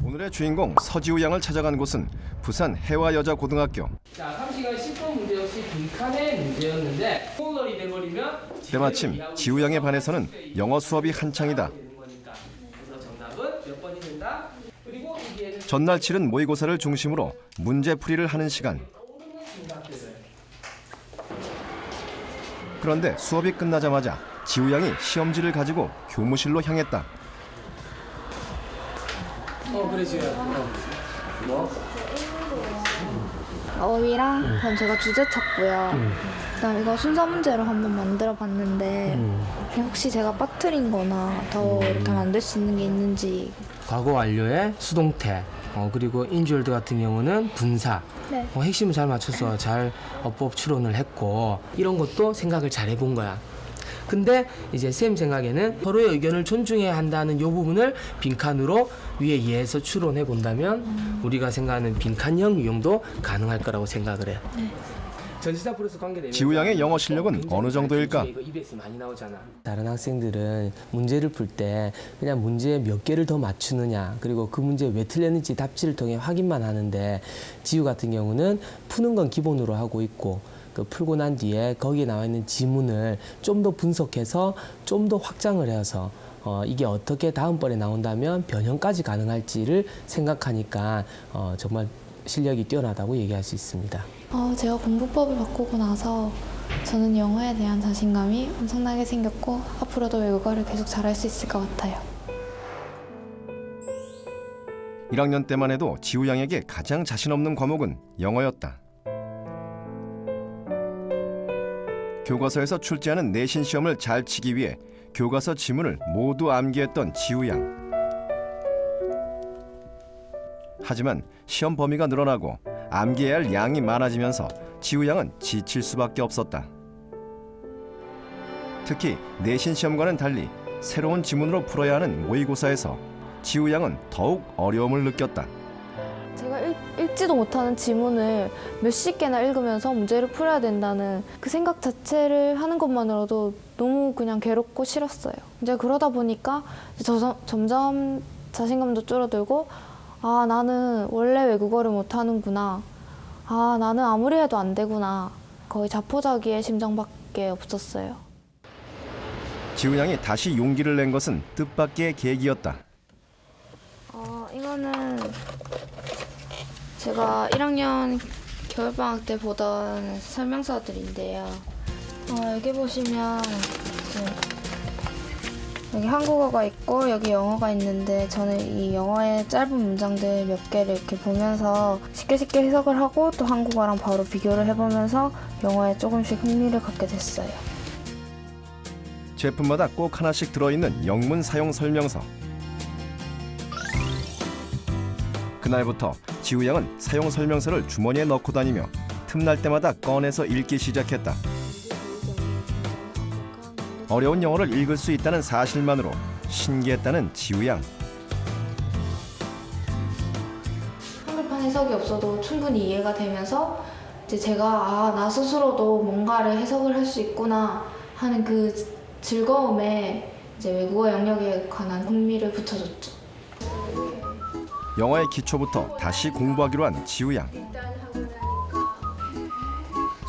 오늘의 주인공 서지우 양을 찾아간 곳은 부산 해와여자고등학교. 자, 3시간 10분 문제 역시 빈칸의 문제였는데 폴러리 돼버리면 때마침 지우 양의 반에서는 영어 수업이 한창이다. 그래서 정답은 몇 번이 된다? 그리고 여기에는 전날 치른 모의고사를 중심으로 문제풀이를 하는 시간. 그런데 수업이 끝나자마자 지우 양이 시험지를 가지고 교무실로 향했다. 그래 지금 뭐? 어휘랑 그럼 제가 주제 찾고요. 그다음 이거 순서 문제로 한번 만들어 봤는데 혹시 제가 빠뜨린 거나 더 이렇게 만들 수 있는 게 있는지. 과거 완료의 수동태, 그리고 인주얼드 같은 경우는 분사. 네. 핵심을 잘 맞춰서 잘 어법 추론을 했고 이런 것도 생각을 잘 해본 거야. 근데 이제 쌤 생각에는 서로의 의견을 존중해야 한다는 이 부분을 빈칸으로 위에 예에서 추론해 본다면 우리가 생각하는 빈칸형 유형도 가능할 거라고 생각을 해. 네. 전치사 플러스 관계되면 지우 양의 영어 실력은 어느 정도일까? 이거 EBS 많이 나오잖아. 다른 학생들은 문제를 풀 때 그냥 문제 몇 개를 더 맞추느냐, 그리고 그 문제 왜 틀렸는지 답지를 통해 확인만 하는데 지우 같은 경우는 푸는 건 기본으로 하고 있고 그 풀고 난 뒤에 거기에 나와 있는 지문을 좀 더 분석해서 좀 더 확장을 해서 이게 어떻게 다음번에 나온다면 변형까지 가능할지를 생각하니까 정말 실력이 뛰어나다고 얘기할 수 있습니다. 제가 공부법을 바꾸고 나서 저는 영어에 대한 자신감이 엄청나게 생겼고 앞으로도 외국어를 계속 잘할 수 있을 것 같아요. 1학년 때만 해도 지우 양에게 가장 자신 없는 과목은 영어였다. 교과서에서 출제하는 내신 시험을 잘 치기 위해 교과서 지문을 모두 암기했던 지우 양. 하지만 시험 범위가 늘어나고 암기해야 할 양이 많아지면서 지우 양은 지칠 수밖에 없었다. 특히 내신 시험과는 달리 새로운 지문으로 풀어야 하는 모의고사에서 지우 양은 더욱 어려움을 느꼈다. 제가 읽지도 못하는 지문을 몇십 개나 읽으면서 문제를 풀어야 된다는 그 생각 자체를 하는 것만으로도 너무 그냥 괴롭고 싫었어요. 이제 그러다 보니까 점점 자신감도 줄어들고 나는 원래 외국어를 못하는구나. 나는 아무리 해도 안 되구나. 거의 자포자기의 심정밖에 없었어요. 지우 양이 다시 용기를 낸 것은 뜻밖의 계기였다. 이거는 제가 1학년 겨울방학 때 보던 설명서들인데요. 여기 보시면 여기 한국어가 있고 여기 영어가 있는데 저는 이 영어의 짧은 문장들 몇 개를 이렇게 보면서 쉽게 해석을 하고 또 한국어랑 바로 비교를 해보면서 영어에 조금씩 흥미를 갖게 됐어요. 제품마다 꼭 하나씩 들어있는 영문 사용 설명서. 그날부터 지우 양은 사용 설명서를 주머니에 넣고 다니며 틈날 때마다 꺼내서 읽기 시작했다. 어려운 영어를 읽을 수 있다는 사실만으로 신기했다는 지우 양. 한글판 해석이 없어도 충분히 이해가 되면서 이제 제가 나 스스로도 뭔가를 해석을 할 수 있구나 하는 그 즐거움에 이제 외국어 영역에 관한 흥미를 붙여줬죠. 영어의 기초부터 다시 공부하기로 한 지우 양.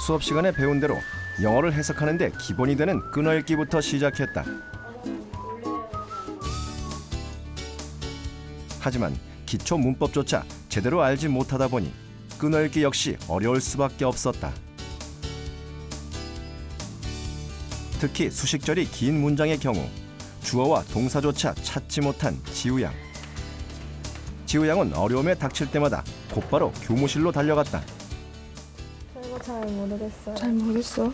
수업 시간에 배운 대로 영어를 해석하는 데 기본이 되는 끊어읽기부터 시작했다. 하지만 기초 문법조차 제대로 알지 못하다 보니 끊어읽기 역시 어려울 수밖에 없었다. 특히 수식절이 긴 문장의 경우 주어와 동사조차 찾지 못한 지우 양. 지우 양은 어려움에 닥칠 때마다 곧바로 교무실로 달려갔다. 이거 잘 모르겠어요. 잘 모르겠어.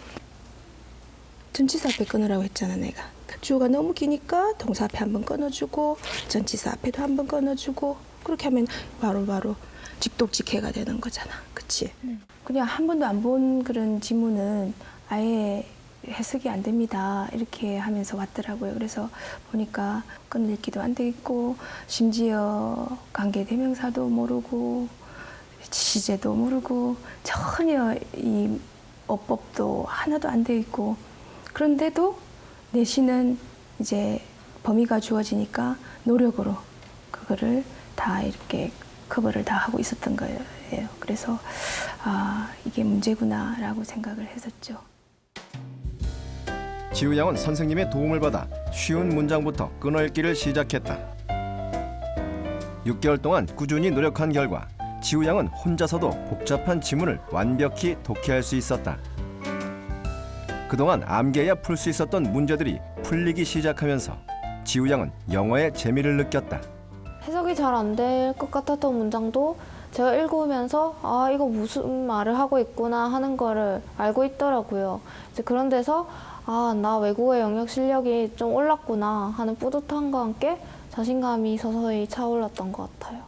전치사 앞에 끊으라고 했잖아 내가. 주어가 너무 기니까 동사 앞에 한번 끊어주고 전치사 앞에도 한번 끊어주고 그렇게 하면 바로바로 직독직해가 되는 거잖아. 그치? 네. 그냥 한 번도 안 본 그런 지문은 아예 해석이 안 됩니다. 이렇게 하면서 왔더라고요. 그래서 보니까 끊어읽기도 안 돼 있고 심지어 관계대명사도 모르고 시제도 모르고 전혀 이 어법도 하나도 안 돼 있고 그런데도 내신은 이제 범위가 주어지니까 노력으로 그거를 다 이렇게 커버를 다 하고 있었던 거예요. 그래서 이게 문제구나라고 생각을 했었죠. 지우 양은 선생님의 도움을 받아 쉬운 문장부터 끊어읽기를 시작했다. 6개월 동안 꾸준히 노력한 결과 지우 양은 혼자서도 복잡한 지문을 완벽히 독해할 수 있었다. 그동안 암기해야 풀 수 있었던 문제들이 풀리기 시작하면서 지우 양은 영어의 재미를 느꼈다. 해석이 잘 안 될 것 같았던 문장도 제가 읽으면서 이거 무슨 말을 하고 있구나 하는 거를 알고 있더라고요. 이제 그런 데서 나 외국어 영역 실력이 좀 올랐구나 하는 뿌듯함과 함께 자신감이 서서히 차올랐던 것 같아요.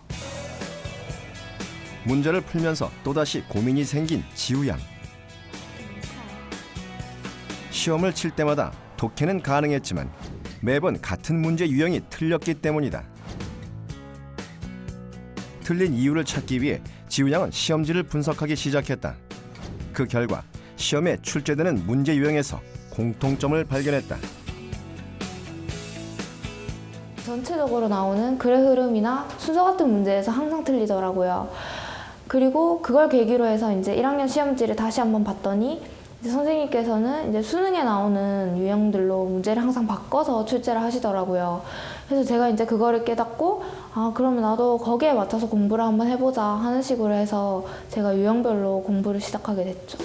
문제를 풀면서 또다시 고민이 생긴 지우 양. 시험을 칠 때마다 독해는 가능했지만 매번 같은 문제 유형이 틀렸기 때문이다. 틀린 이유를 찾기 위해 지우 양은 시험지를 분석하기 시작했다. 그 결과 시험에 출제되는 문제 유형에서 공통점을 발견했다. 전체적으로 나오는 글의 흐름이나 순서 같은 문제에서 항상 틀리더라고요. 그리고 그걸 계기로 해서 이제 1학년 시험지를 다시 한번 봤더니 이제 선생님께서는 이제 수능에 나오는 유형들로 문제를 항상 바꿔서 출제를 하시더라고요. 그래서 제가 이제 그거를 깨닫고 그러면 나도 거기에 맞춰서 공부를 한번 해보자 하는 식으로 해서 제가 유형별로 공부를 시작하게 됐죠.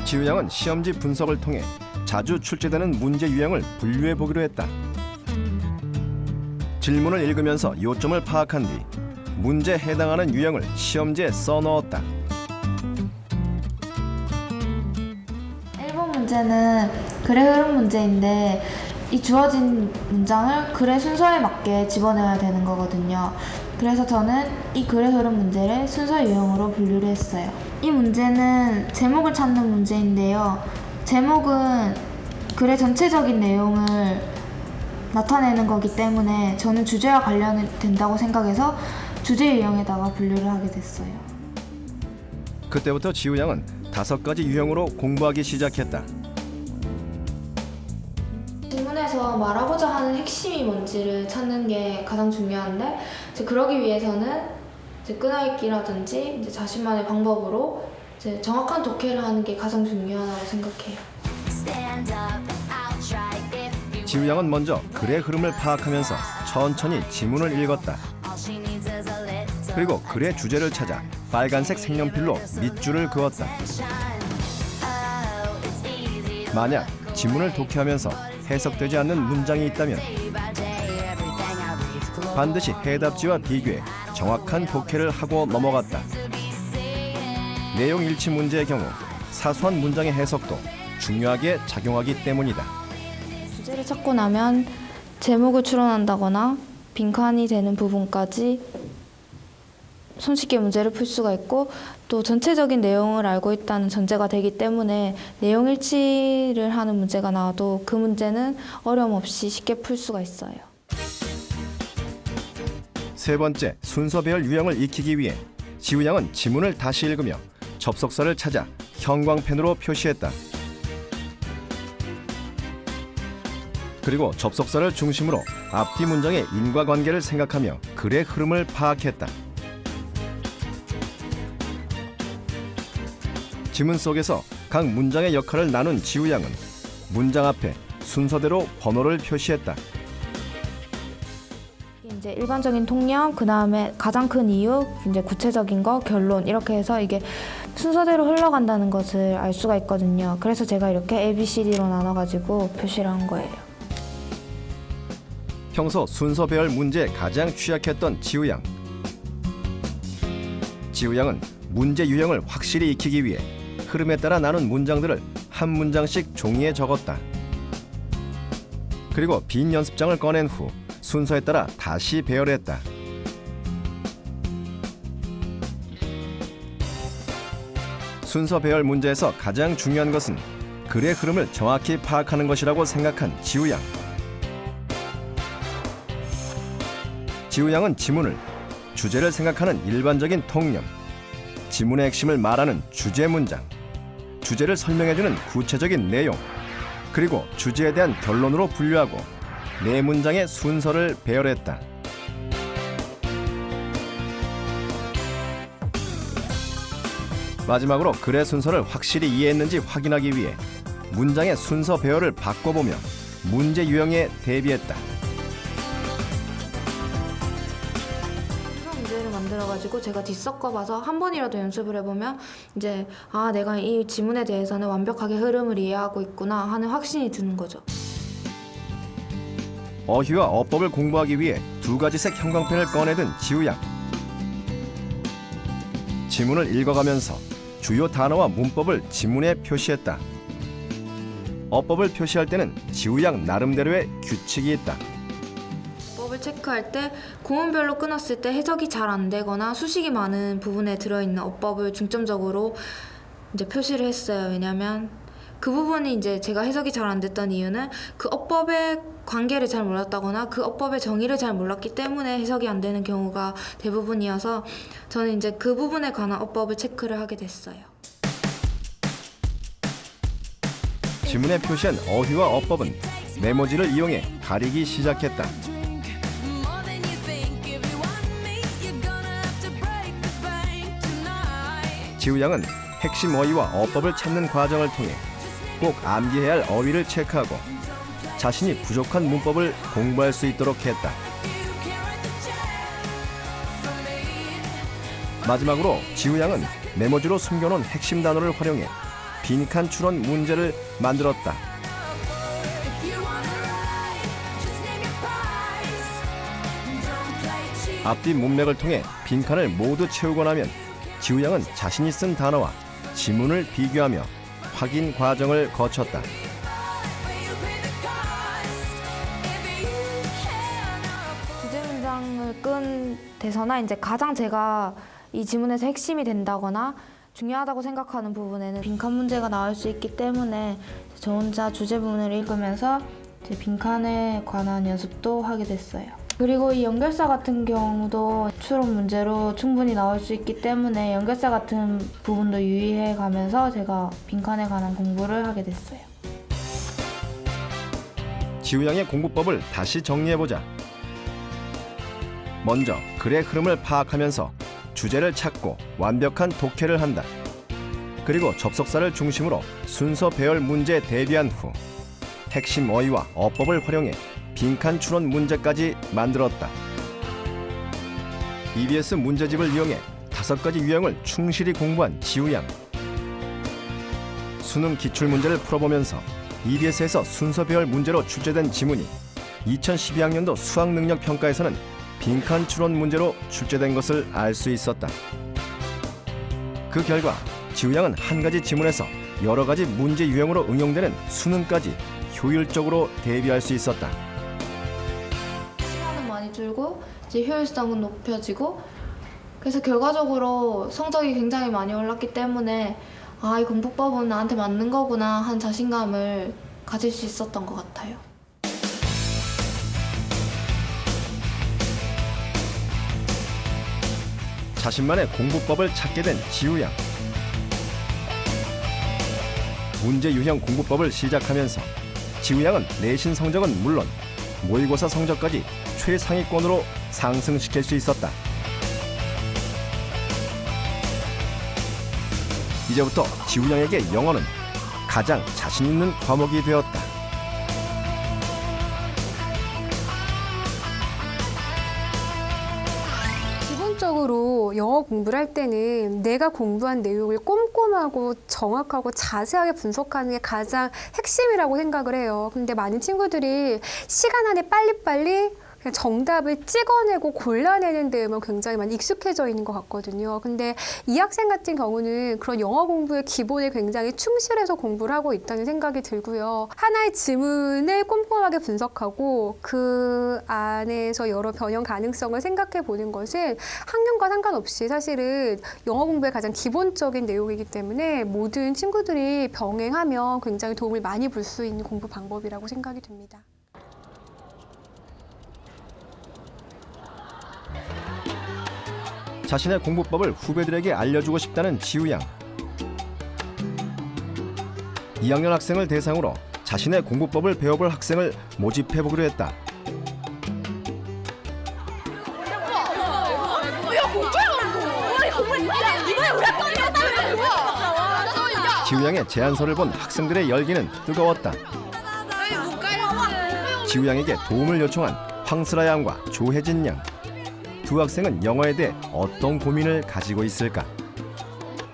지우 양은 시험지 분석을 통해 자주 출제되는 문제 유형을 분류해 보기로 했다. 질문을 읽으면서 요점을 파악한 뒤 문제에 해당하는 유형을 시험지에 써넣었다. 1번 문제는 글의 흐름 문제인데 이 주어진 문장을 글의 순서에 맞게 집어넣어야 되는 거거든요. 그래서 저는 이 글의 흐름 문제를 순서 유형으로 분류를 했어요. 이 문제는 제목을 찾는 문제인데요. 제목은 글의 전체적인 내용을 나타내는 거기 때문에 저는 주제와 관련된다고 생각해서 주제 유형에다가 분류를 하게 됐어요. 그때부터 지우 양은 5가지 유형으로 공부하기 시작했다. 질문에서 말하고자 하는 핵심이 뭔지를 찾는 게 가장 중요한데 이제 그러기 위해서는 이제 끊어읽기라든지 이제 자신만의 방법으로 이제 정확한 독해를 하는 게 가장 중요하다고 생각해요. 지우 양은 먼저 글의 흐름을 파악하면서 천천히 지문을 읽었다. 그리고 글의 주제를 찾아 빨간색 색연필로 밑줄을 그었다. 만약 지문을 독해하면서 해석되지 않는 문장이 있다면 반드시 해답지와 비교해 정확한 독해를 하고 넘어갔다. 내용 일치 문제의 경우 사소한 문장의 해석도 중요하게 작용하기 때문이다. 주제를 찾고 나면 제목을 추론한다거나 빈칸이 되는 부분까지 손쉽게 문제를 풀 수가 있고 또 전체적인 내용을 알고 있다는 전제가 되기 때문에 내용 일치를 하는 문제가 나와도 그 문제는 어려움 없이 쉽게 풀 수가 있어요. 3번째, 순서배열 유형을 익히기 위해 지우 양은 지문을 다시 읽으며 접속사를 찾아 형광펜으로 표시했다. 그리고 접속사를 중심으로 앞뒤 문장의 인과관계를 생각하며 글의 흐름을 파악했다. 지문 속에서 각 문장의 역할을 나눈 지우 양은 문장 앞에 순서대로 번호를 표시했다. 이제 일반적인 통념, 그 다음에 가장 큰 이유, 이제 구체적인 거, 결론 이렇게 해서 이게 순서대로 흘러간다는 것을 알 수가 있거든요. 그래서 제가 이렇게 ABCD로 나눠가지고 표시를 한 거예요. 평소 순서 배열 문제에 가장 취약했던 지우 양. 지우 양은 문제 유형을 확실히 익히기 위해 흐름에 따라 나눈 문장들을 한 문장씩 종이에 적었다. 그리고 빈 연습장을 꺼낸 후 순서에 따라 다시 배열했다. 순서 배열 문제에서 가장 중요한 것은 글의 흐름을 정확히 파악하는 것이라고 생각한 지우 양. 지우 양은 지문을 주제를 생각하는 일반적인 통념, 지문의 핵심을 말하는 주제 문장, 주제를 설명해주는 구체적인 내용, 그리고 주제에 대한 결론으로 분류하고 네 문장의 순서를 배열했다. 마지막으로 글의 순서를 확실히 이해했는지 확인하기 위해 문장의 순서 배열을 바꿔보며 문제 유형에 대비했다. 순서 문제를 만들어가지고 제가 뒤섞어봐서 한 번이라도 연습을 해보면 이제 아 내가 이 지문에 대해서는 완벽하게 흐름을 이해하고 있구나 하는 확신이 드는 거죠. 어휘와 어법을 공부하기 위해 두 가지 색 형광펜을 꺼내든 지우양. 지문을 읽어가면서 주요 단어와 문법을 지문에 표시했다. 어법을 표시할 때는 지우양 나름대로의 규칙이 있다. 어법을 체크할 때 구문별로 끊었을 때 해석이 잘 안 되거나 수식이 많은 부분에 들어있는 어법을 중점적으로 이제 표시를 했어요. 왜냐하면 그 부분이 이제 제가 해석이 잘 안 됐던 이유는 그 어법의 관계를 잘 몰랐다거나 그 어법의 정의를 잘 몰랐기 때문에 해석이 안 되는 경우가 대부분이어서 저는 이제 그 부분에 관한 어법을 체크를 하게 됐어요. 지문에 표시한 어휘와 어법은 메모지를 이용해 가리기 시작했다. 지우양은 핵심 어휘와 어법을 찾는 과정을 통해 꼭 암기해야 할 어휘를 체크하고 자신이 부족한 문법을 공부할 수 있도록 했다. 마지막으로 지우양은 메모지로 숨겨놓은 핵심 단어를 활용해 빈칸 추론 문제를 만들었다. 앞뒤 문맥을 통해 빈칸을 모두 채우고 나면 지우양은 자신이 쓴 단어와 지문을 비교하며 확인 과정을 거쳤다. 주제 문장을 끈 데서나 이제 가장 제가 이 지문에서 핵심이 된다거나 중요하다고 생각하는 부분에는 빈칸 문제가 나올 수 있기 때문에 저 혼자 주제 부분을 읽으면서 제 빈칸에 관한 연습도 하게 됐어요. 그리고 이 연결사 같은 경우도 추론 문제로 충분히 나올 수 있기 때문에 연결사 같은 부분도 유의해 가면서 제가 빈칸에 관한 공부를 하게 됐어요. 지우양의 공부법을 다시 정리해보자. 먼저 글의 흐름을 파악하면서 주제를 찾고 완벽한 독해를 한다. 그리고 접속사를 중심으로 순서 배열 문제에 대비한 후 핵심 어휘와 어법을 활용해 빈칸 추론 문제까지 만들었다. EBS 문제집을 이용해 5가지 유형을 충실히 공부한 지우양. 수능 기출문제를 풀어보면서 EBS에서 순서 배열 문제로 출제된 지문이 2012학년도 수학능력평가에서는 빈칸 추론 문제로 출제된 것을 알 수 있었다. 그 결과 지우양은 한 가지 지문에서 여러 가지 문제 유형으로 응용되는 수능까지 효율적으로 대비할 수 있었다. 시간은 많이 줄고 이제 효율성은 높여지고 그래서 결과적으로 성적이 굉장히 많이 올랐기 때문에 아, 이 공부법은 나한테 맞는 거구나 한 자신감을 가질 수 있었던 것 같아요. 자신만의 공부법을 찾게 된 지우양. 문제 유형 공부법을 시작하면서 지우양은 내신 성적은 물론 모의고사 성적까지 최상위권으로 상승시킬 수 있었다. 이제부터 지우양에게 영어는 가장 자신 있는 과목이 되었다. 기본적으로 영어 공부를 할 때는 내가 공부한 내용을 꼼꼼하고 정확하고 자세하게 분석하는 게 가장 핵심이라고 생각을 해요. 근데 많은 친구들이 시간 안에 빨리빨리 그냥 정답을 찍어내고 골라내는 데에만 굉장히 많이 익숙해져 있는 것 같거든요. 근데 이 학생 같은 경우는 그런 영어 공부의 기본에 굉장히 충실해서 공부를 하고 있다는 생각이 들고요. 하나의 지문을 꼼꼼하게 분석하고 그 안에서 여러 변형 가능성을 생각해 보는 것은 학년과 상관없이 사실은 영어 공부의 가장 기본적인 내용이기 때문에 모든 친구들이 병행하면 굉장히 도움을 많이 볼 수 있는 공부 방법이라고 생각이 듭니다. 자신의 공부법을 후배들에게 알려주고 싶다는 지우양. 2학년 학생을 대상으로 자신의 공부법을 배워볼 학생을 모집해보기로 했다. 지우양의 제안서를 본 학생들의 열기는 뜨거웠다. 지우양에게 도움을 요청한 황슬아 양과 조혜진 양. 두 학생은 영어에 대해 어떤 고민을 가지고 있을까?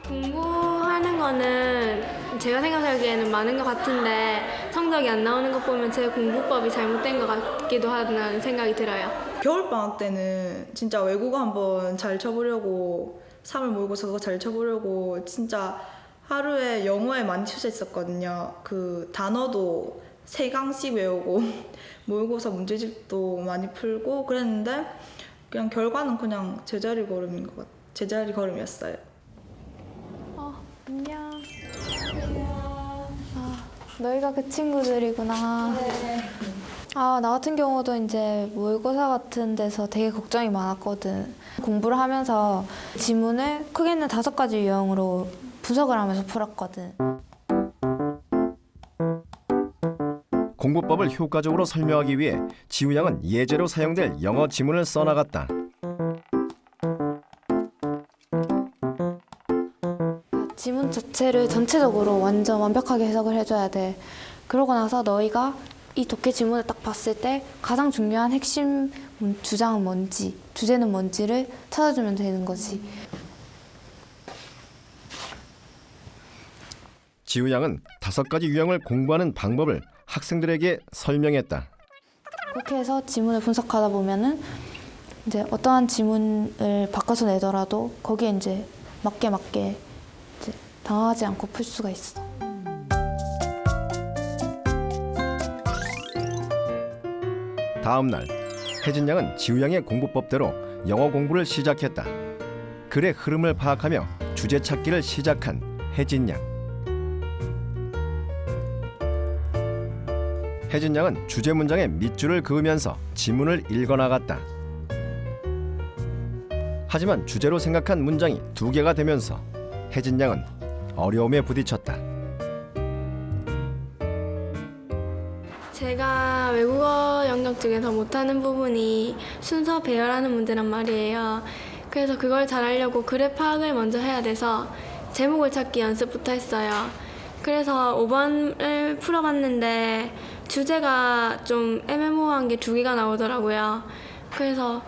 공부하는 거는 제가 생각하기에는 많은 것 같은데 성적이 안 나오는 것 보면 제 공부법이 잘못된 것 같기도 하다는 생각이 들어요. 겨울방학 때는 진짜 외국어 한번 잘 쳐보려고 3월 모의고사 잘 쳐보려고 진짜 하루에 영어에 많이 치우쳐 있었거든요. 그 단어도 3강씩 외우고 모의고사 문제집도 많이 풀고 그랬는데 그냥 결과는 그냥 제자리 걸음인 것 같아요. 제자리 걸음이었어요. 안녕. 너희가 그 친구들이구나. 나 같은 경우도 이제 모의고사 같은 데서 되게 걱정이 많았거든. 공부를 하면서 지문을 크게는 5가지 유형으로 분석을 하면서 풀었거든. 공부법을 효과적으로 설명하기 위해 지우양은 예제로 사용될 영어 지문을 써나갔다. 지문 자체를 전체적으로 완전 완벽하게 해석을 해줘야 돼. 그러고 나서 너희가 이 독해 지문을 딱 봤을 때 가장 중요한 핵심 주장은 뭔지, 주제는 뭔지를 찾아주면 되는 거지. 지우양은 5가지 유형을 공부하는 방법을 학생들에게 설명했다. 그렇게 해서 지문을 분석하다 보면은 이제 어떠한 지문을 바꿔서 내더라도 거기에 이제 맞게 이제 당황하지 않고 풀 수가 있어. 다음 날 혜진 양은 지우양의 공부법대로 영어 공부를 시작했다. 글의 흐름을 파악하며 주제 찾기를 시작한 혜진 양. 혜진 양은 주제 문장에 밑줄을 그으면서 지문을 읽어나갔다. 하지만 주제로 생각한 문장이 2개가 되면서 혜진 양은 어려움에 부딪혔다. 제가 외국어 영역 중에서 못하는 부분이 순서 배열하는 문제란 말이에요. 그래서 그걸 잘하려고 글의 파악을 먼저 해야 돼서 제목을 찾기 연습부터 했어요. 그래서 5번을 풀어봤는데 주제가 좀 애매모호한 게 2개가 나오더라고요. 그래서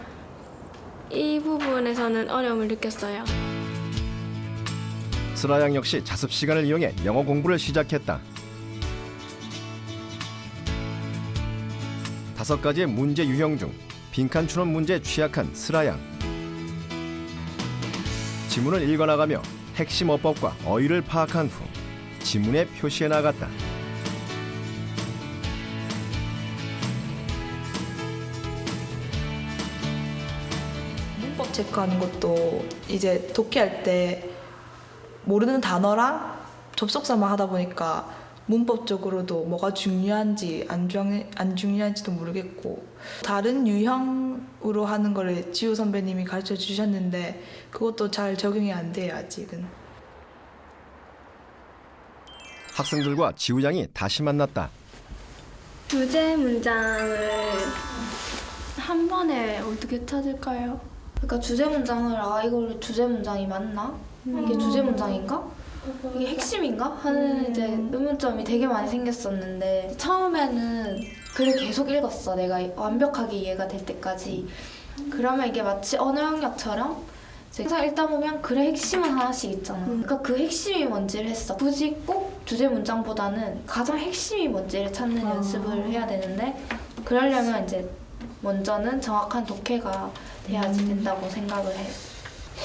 이 부분에서는 어려움을 느꼈어요. 슬아 양 역시 자습 시간을 이용해 영어 공부를 시작했다. 5가지의 문제 유형 중 빈칸 추론 문제에 취약한 슬아 양. 지문을 읽어나가며 핵심 어법과 어휘를 파악한 후 지문에 표시해 나갔다. 문법 체크하는 것도 이제 독해할 때 모르는 단어랑 접속사만 하다 보니까 문법적으로도 뭐가 중요한지 안 중요한지도 모르겠고 다른 유형으로 하는 거를 지우 선배님이 가르쳐 주셨는데 그것도 잘 적용이 안 돼요 아직은. 학생들과 지우 양이 다시 만났다. 주제 문장을 한 번에 어떻게 찾을까요? 그러니까 주제 문장을 이걸 주제 문장이 맞나? 이게 주제 문장인가? 이게 핵심인가? 하는 이제 의문점이 되게 많이 생겼었는데 처음에는 글을 계속 읽었어. 내가 완벽하게 이해가 될 때까지. 그러면 이게 마치 언어 영역처럼 항상 읽다 보면 글의 핵심은 하나씩 있잖아. 그러니까 그 핵심이 뭔지를 했어. 굳이 꼭 주제 문장보다는 가장 핵심이 뭔지를 찾는 연습을 해야 되는데 그러려면 이제 먼저는 정확한 독해가 돼야지 된다고 생각을 해요.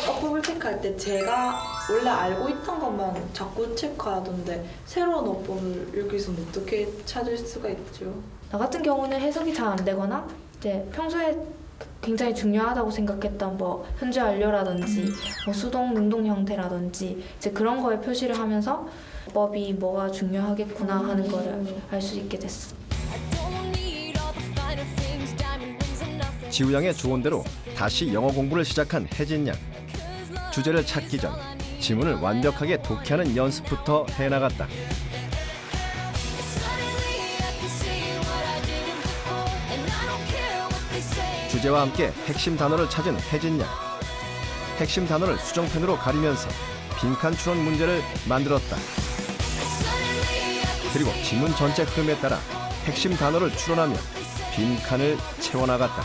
어법을 체크할 때 제가 원래 알고 있던 것만 자꾸 체크하던데 새로운 어법을 여기서는 어떻게 찾을 수가 있죠? 나 같은 경우는 해석이 잘 안 되거나 이제 평소에 굉장히 중요하다고 생각했던 뭐 현재 완료라든지 뭐 수동 능동 형태라든지 이제 그런 거에 표시를 하면서 어법이 뭐가 중요하겠구나 하는 거를 알 수 있게 됐어. 지우 양의 조언대로 다시 영어 공부를 시작한 혜진 양. 주제를 찾기 전 지문을 완벽하게 독해하는 연습부터 해나갔다. 주제와 함께 핵심 단어를 찾은 혜진 양. 핵심 단어를 수정펜으로 가리면서 빈칸 추론 문제를 만들었다. 그리고 지문 전체 흐름에 따라 핵심 단어를 추론하며 빈칸을 채워나갔다.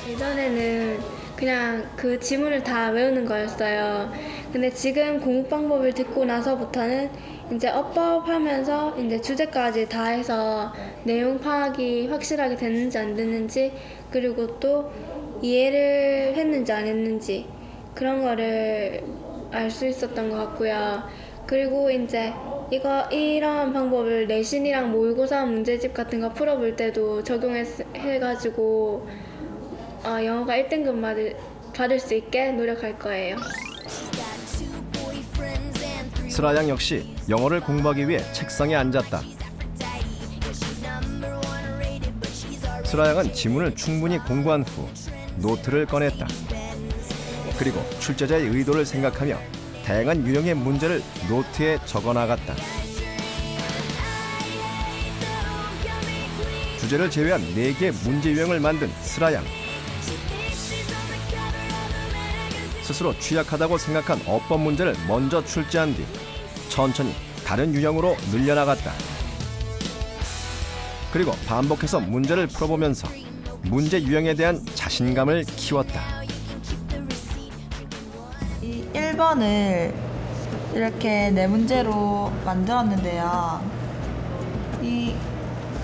예전에는 그냥 그 지문을 다 외우는 거였어요. 근데 지금 공부 방법을 듣고 나서부터는 이제 어법하면서 이제 주제까지 다 해서 내용 파악이 확실하게 됐는지 안 됐는지, 그리고 또 이해를 했는지 안 했는지 그런 거를 알 수 있었던 것 같고요. 그리고 이제 이런 방법을 내신이랑 모의고사 문제집 같은 거 풀어볼 때도 적용해가지고 영어가 1등급 받을 수 있게 노력할 거예요. 슬아 양 역시 영어를 공부하기 위해 책상에 앉았다. 슬아 양은 지문을 충분히 공부한 후 노트를 꺼냈다. 그리고 출제자의 의도를 생각하며 다양한 유형의 문제를 노트에 적어나갔다. 주제를 제외한 4개의 문제 유형을 만든 슬아 양. 스스로 취약하다고 생각한 어법 문제를 먼저 출제한 뒤 천천히 다른 유형으로 늘려나갔다. 그리고 반복해서 문제를 풀어보면서 문제 유형에 대한 자신감을 키웠다. 이 1번을 이렇게 4문제로 만들었는데요.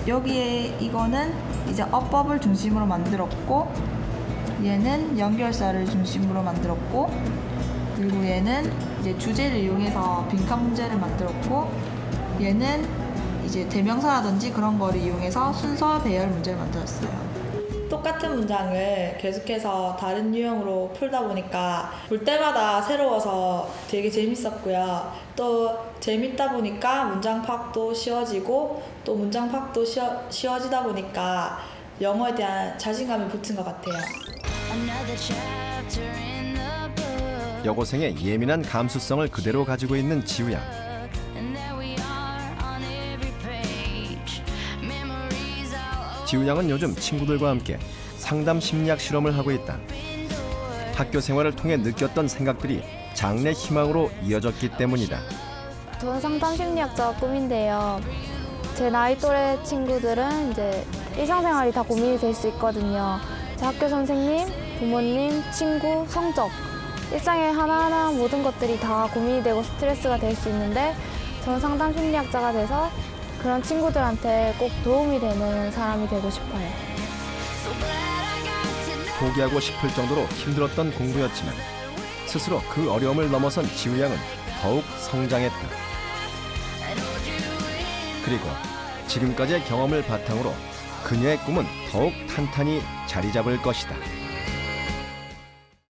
여기에 이거는 이제 어법을 중심으로 만들었고, 얘는 연결사를 중심으로 만들었고, 그리고 얘는 이제 주제를 이용해서 빈칸 문제를 만들었고, 얘는 이제 대명사라든지 그런 거를 이용해서 순서 배열 문제를 만들었어요. 똑같은 문장을 계속해서 다른 유형으로 풀다 보니까 볼 때마다 새로워서 되게 재밌었고요. 또 재밌다 보니까 문장 파악도 쉬워지고, 또 문장 파악도 쉬워지다 보니까 영어에 대한 자신감이 붙은 것 같아요. 여고생의 예민한 감수성을 그대로 가지고 있는 지우 양. 지우 양은 요즘 친구들과 함께 상담 심리학 실험을 하고 있다. 학교 생활을 통해 느꼈던 생각들이 장래 희망으로 이어졌기 때문이다. 저는 상담 심리학자가 꿈인데요. 제 나이 또래 친구들은 이제 일상생활이 다 고민이 될 수 있거든요. 제 학교 선생님, 부모님, 친구, 성적, 일상의 하나하나 모든 것들이 다 고민이 되고 스트레스가 될 수 있는데, 저는 상담 심리학자가 돼서 그런 친구들한테 꼭 도움이 되는 사람이 되고 싶어요. 포기하고 싶을 정도로 힘들었던 공부였지만 스스로 그 어려움을 넘어선 지우 양은 더욱 성장했다. 그리고 지금까지의 경험을 바탕으로 그녀의 꿈은 더욱 탄탄히 자리 잡을 것이다.